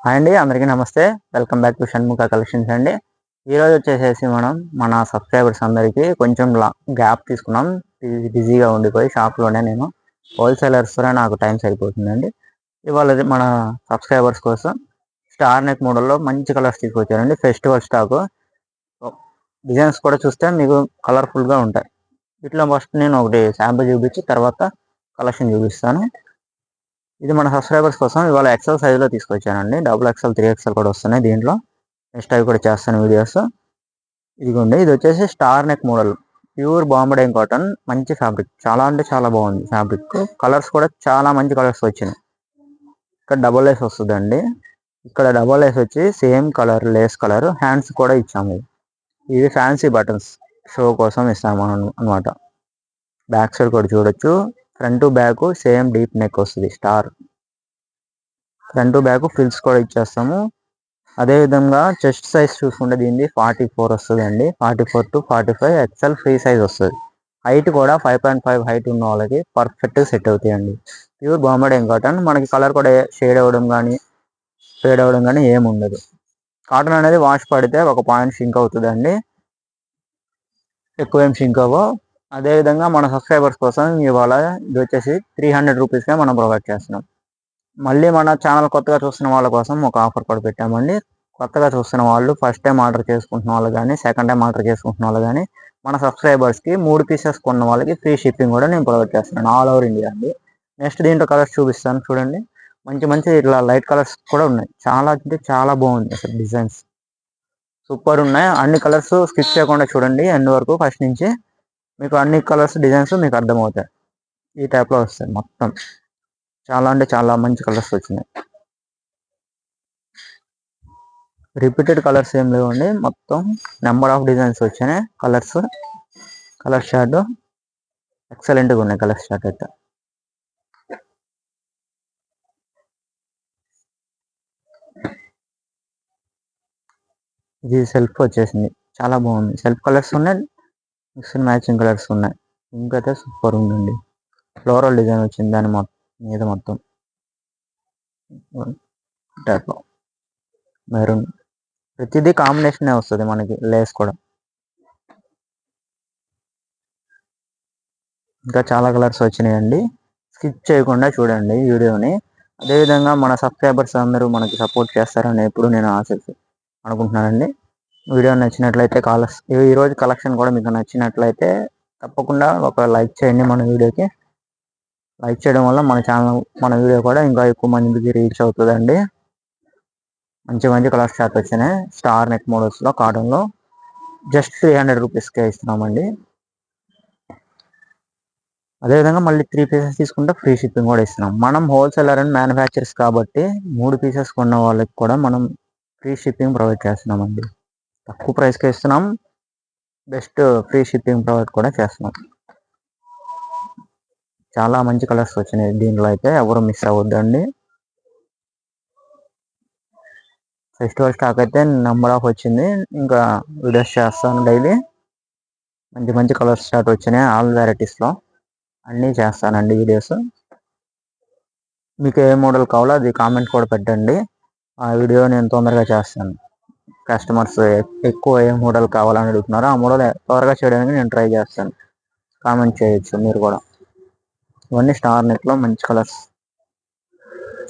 Hi అండి, అందరికీ నమస్తే. Welcome back to Shanmukha collections అండి. ఈరోజు వచ్చేసేసి మనం మన సబ్స్క్రైబర్స్ అందరికీ కొంచెం గ్యాప్ తీసుకున్నాం. బిజీగా ఉండిపోయి షాప్లోనే నేను హోల్సేలర్స్తో నాకు టైం సరిపోతుందండి. ఇవాళ మన సబ్స్క్రైబర్స్ కోసం స్టార్ నెక్ మోడల్లో మంచి కలర్స్ తీసుకొచ్చారండి. ఫెస్టివల్ స్టాకు డిజైన్స్ కూడా చూస్తే మీకు కలర్ఫుల్గా ఉంటాయి. ఇట్లా ఫస్ట్ నేను ఒకటి శాంపుల్ చూపించి తర్వాత కలెక్షన్ చూపిస్తాను. ఇది మన సబ్స్క్రైబర్స్ కోసం ఇవాళ ఎక్సెల్ సైజులో తీసుకొచ్చానండి. డబుల్ ఎక్సెల్ 3XL కూడా వస్తున్నాయి దీంట్లో. నెక్స్ట్ అవి కూడా చేస్తాను వీడియోస్. ఇదిగోండి, ఇది వచ్చేసి స్టార్ నెక్ మోడల్, ప్యూర్ బాంబడైన్ కాటన్, మంచి ఫ్యాబ్రిక్, చాలా అంటే చాలా బాగుంది ఫ్యాబ్రిక్. కలర్స్ కూడా చాలా మంచి కలర్స్ వచ్చినాయి. ఇక్కడ డబుల్ లేస్ వస్తుందండి. ఇక్కడ డబుల్ లేస్ వచ్చి same colour, lace colour. Hands కూడా ఇచ్చాము. ఇవి ఫ్యాన్సీ బటన్స్ షో కోసం ఇస్తాము అనమాట. బ్యాక్ సైడ్ కూడా చూడొచ్చు. Front back same deep neck వస్తుంది. స్టార్ ఫ్రంట్ బ్యాక్ ఫిల్స్ కూడా ఇచ్చేస్తాము. అదేవిధంగా చెస్ట్ సైజ్ చూసుకుంటే దీన్ని 44 వస్తుందండి. 44 to 45 ఎక్సెల్ ఫ్రీ సైజ్ వస్తుంది. హైట్ కూడా 5.5 హైట్ ఉన్న వాళ్ళకి పర్ఫెక్ట్గా సెట్ అవుతాయండి. ప్యూర్ బాంబడైన్ కాటన్. మనకి కలర్ కూడా షేడ్ అవ్వడం కానీ ఫేడ్ అవ్వడం కానీ ఏమి ఉండదు. కాటన్ అనేది వాష్ పడితే ఒక పాయింట్ షింక్ అవుతుందండి, ఎక్కువ ఏం షింక్ అవ్వవు. అదేవిధంగా మన సబ్స్క్రైబర్స్ కోసం ఇవాళ ఇది వచ్చేసి 300 రూపీస్గా మనం ప్రొవైడ్ చేస్తున్నాం. మళ్ళీ మన ఛానల్ కొత్తగా చూస్తున్న వాళ్ళ కోసం ఒక ఆఫర్ కూడా పెట్టామండి. కొత్తగా చూస్తున్న వాళ్ళు, ఫస్ట్ టైం ఆర్డర్ చేసుకుంటున్న వాళ్ళు కానీ, సెకండ్ టైం ఆర్డర్ చేసుకుంటున్న వాళ్ళు కానీ, మన సబ్స్క్రైబర్స్కి 3 పీసెస్ కొన్న వాళ్ళకి ఫ్రీ షిప్పింగ్ కూడా నేను ప్రొవైడ్ చేస్తున్నాను, ఆల్ ఓవర్ ఇండియా అండి. నెక్స్ట్ దీంట్లో కలర్స్ చూపిస్తాను చూడండి. మంచి మంచి ఇట్లా లైట్ కలర్స్ కూడా ఉన్నాయి. చాలా అంటే చాలా బాగుంది అసలు. డిజైన్స్ సూపర్ ఉన్నాయి. అన్ని కలర్స్ స్కిప్ చేయకుండా చూడండి ఎండ్ వరకు. ఫస్ట్ నుంచి మీకు అన్ని కలర్స్ డిజైన్స్ మీకు అర్థమవుతాయి. ఈ టైప్లో వస్తాయి మొత్తం. చాలా అంటే చాలా మంచి కలర్స్ వచ్చినాయి. రిపీటెడ్ కలర్స్ ఏం లేవండి, మొత్తం నెంబర్ ఆఫ్ డిజైన్స్ వచ్చినాయి. కలర్ షార్ట్ ఎక్సలెంట్గా ఉన్నాయి. కలర్ షార్ట్ అయితే ఇది సెల్ఫ్ వచ్చేసింది, చాలా బాగుంది. సెల్ఫ్ కలర్స్ ఉన్నాయి, మిక్స్డ్ మ్యాచింగ్ కలర్స్ ఉన్నాయి. ఇంకైతే సూపర్ ఉందండి. ఫ్లోరల్ డిజైన్ వచ్చింది దాని మీద మొత్తం టైప్లో మెరూన్. ప్రతిదీ కాంబినేషన్ వస్తుంది మనకి. లేస్ కూడా ఇంకా చాలా కలర్స్ వచ్చినాయండి. స్కిప్ చేయకుండా చూడండి వీడియోని. అదేవిధంగా మన సబ్స్క్రైబర్స్ అందరూ మనకి సపోర్ట్ చేస్తారని ఎప్పుడు నేను అనుకుంటున్నానండి. వీడియో నచ్చినట్లయితే ఈరోజు కలెక్షన్ కూడా మీకు నచ్చినట్లయితే తప్పకుండా ఒక లైక్ చేయండి మన వీడియోకి. లైక్ చేయడం వల్ల మన వీడియో కూడా ఇంకా ఎక్కువ మందికి రీచ్ అవుతుందండి. మంచి మంచి కలర్స్ షార్ట్ వచ్చినాయి. స్టార్ నెక్ మోడల్స్లో కాటన్లో జస్ట్ 300 రూపీస్కే ఇస్తున్నామండి. అదేవిధంగా మళ్ళీ 3 పీసెస్ తీసుకుంటే ఫ్రీ షిప్పింగ్ కూడా ఇస్తున్నాం. మనం హోల్సేలర్ అండ్ మ్యానుఫ్యాక్చర్స్ కాబట్టి 3 పీసెస్ కొన్న వాళ్ళకి కూడా మనం ఫ్రీ షిప్పింగ్ ప్రొవైడ్ చేస్తున్నామండి. తక్కువ ప్రైస్కి ఇస్తున్నాం. బెస్ట్ ఫ్రీ షిప్పింగ్ ప్రొవైడ్ కూడా చేస్తున్నాం. చాలా మంచి కలర్స్ వచ్చినాయి దీంట్లో అయితే, ఎవరు మిస్ అవ్వద్దండి. ఫెస్టివల్ స్టాక్ అయితే నెంబర్ ఆఫ్ వచ్చింది. ఇంకా వీడియోస్ చేస్తాను డైలీ. మంచి మంచి కలర్స్ స్టార్ట్ వచ్చినాయి. ఆల్ వెరైటీస్లో అన్నీ చేస్తానండి వీడియోస్. మీకు ఏ మోడల్ కావాలో అది కామెంట్ కూడా పెట్టండి, ఆ వీడియో నేను తొందరగా చేస్తాను. కస్టమర్స్ ఎక్కువ ఏ మోడల్ కావాలని అడుగుతున్నారో ఆ మోడల్ త్వరగా చేయడానికి నేను ట్రై చేస్తాను. కామెంట్ చేయొచ్చు మీరు కూడా. ఇవన్నీ స్టార్ నెక్లో మంచి కలర్స్,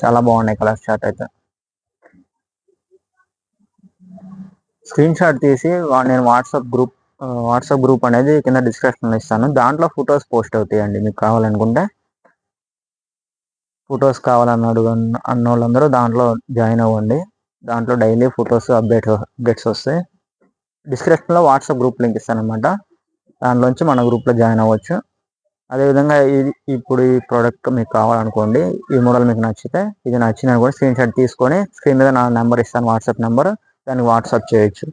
చాలా బాగున్నాయి కలర్స్ షార్ట్ అయితే. స్క్రీన్ షాట్ తీసి నేను వాట్సాప్ గ్రూప్ అనేది కింద డిస్క్రిప్షన్లో ఇస్తాను. దాంట్లో ఫొటోస్ పోస్ట్ అవుతాయండి. మీకు కావాలనుకుంటే ఫొటోస్ అన్న వాళ్ళందరూ దాంట్లో జాయిన్ అవ్వండి. దాంట్లో డైలీ ఫొటోస్ అప్డేట్స్ వస్తాయి. డిస్క్రిప్షన్లో వాట్సాప్ గ్రూప్ లింక్ ఇస్తాను అనమాట. దాంట్లోంచి మన గ్రూప్లో జాయిన్ అవ్వచ్చు. అదేవిధంగా ఇప్పుడు ఈ ప్రోడక్ట్ మీకు కావాలనుకోండి, ఈ మోడల్ మీకు నచ్చితే, ఇది నచ్చిన కూడా స్క్రీన్ షాట్ తీసుకొని స్క్రీన్ మీద నా నెంబర్ ఇస్తాను, వాట్సాప్ నెంబర్, దానికి వాట్సాప్ చేయొచ్చు.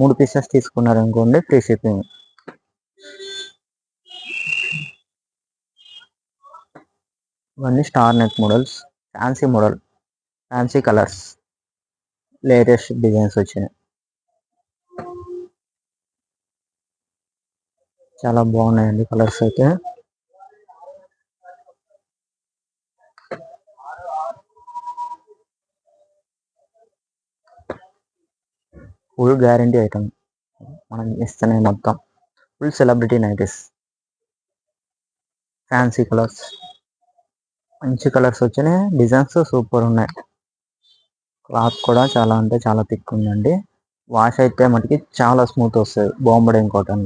3 పీసెస్ తీసుకున్నారనుకోండి ఫ్రీ షిప్పింగ్. ఇవన్నీ star neck models, fancy colours, latest designs వచ్చినాయి. చాలా బాగున్నాయండి కలర్స్ అయితే. ఫుల్ గ్యారంటీ ఐటమ్ మనం ఇస్తున్నాయి మొత్తం. Full celebrity nighties, fancy colours, మంచి కలర్స్ వచ్చినాయి. డిజైన్స్ సూపర్ ఉన్నాయి. క్లాత్ కూడా చాలా అంటే చాలా థిక్ ఉందండి. వాష్ అయితే మటుకి చాలా స్మూత్ వస్తుంది బాంబడే కాటన్.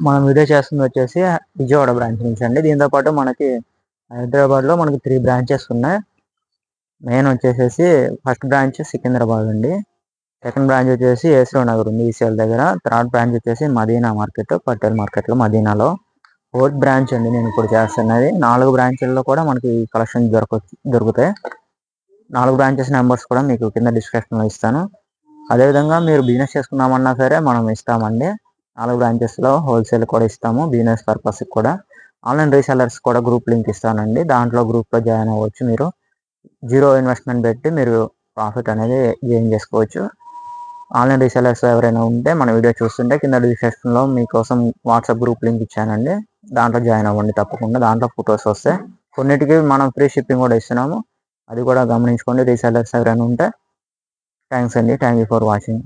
మనం వీడియో చేస్తుంది వచ్చేసి విజయవాడ బ్రాంచ్ నుంచి అండి. దీంతోపాటు మనకి హైదరాబాద్లో మనకి 3 బ్రాంచెస్ ఉన్నాయి. మెయిన్ వచ్చేసేసి ఫస్ట్ బ్రాంచ్ సికింద్రాబాద్ అండి, సెకండ్ బ్రాంచ్ వచ్చేసి ఏసరావు నగర్ ఉంది ఈసీఎల్ దగ్గర, థర్డ్ బ్రాంచ్ వచ్చేసి మదీనా మార్కెట్ పటేల్ మార్కెట్లో మదీనాలో, ఫోర్త్ బ్రాంచ్ అండి నేను ఇప్పుడు చేస్తున్నది. 4 బ్రాంచ్ల్లో కూడా మనకి కలెక్షన్ దొరుకుతాయి. 4 బ్రాంచెస్ నెంబర్స్ కూడా మీకు కింద డిస్క్రిప్షన్లో ఇస్తాను. అదేవిధంగా మీరు బిజినెస్ చేసుకున్నామన్నా సరే మనం ఇస్తామండి. 4 బ్రాంచెస్లో హోల్సేల్ కూడా ఇస్తాము, బిజినెస్ పర్పస్కి కూడా. ఆన్లైన్ రీసెలర్స్ కూడా గ్రూప్ లింక్ ఇస్తానండి, దాంట్లో గ్రూప్లో జాయిన్ అవ్వచ్చు. మీరు 0 ఇన్వెస్ట్మెంట్ పెట్టి మీరు ప్రాఫిట్ అనేది గెయిన్ చేసుకోవచ్చు. ఆన్లైన్ రీసెలర్స్ ఎవరైనా ఉంటే మన వీడియో చూస్తుంటే కింద డిస్క్రిప్షన్లో మీకోసం వాట్సాప్ గ్రూప్ లింక్ ఇచ్చానండి, దాంట్లో జాయిన్ అవ్వండి తప్పకుండా. దాంట్లో ఫొటోస్ వస్తాయి. కొన్నిటికి మనం ఫ్రీ షిప్పింగ్ కూడా ఇస్తున్నాము, అది కూడా గమనించుకోండి రీసెలర్స్ ఎవరైనా ఉంటే. థ్యాంక్స్ అండి, థ్యాంక్ యూ ఫర్ వాచింగ్.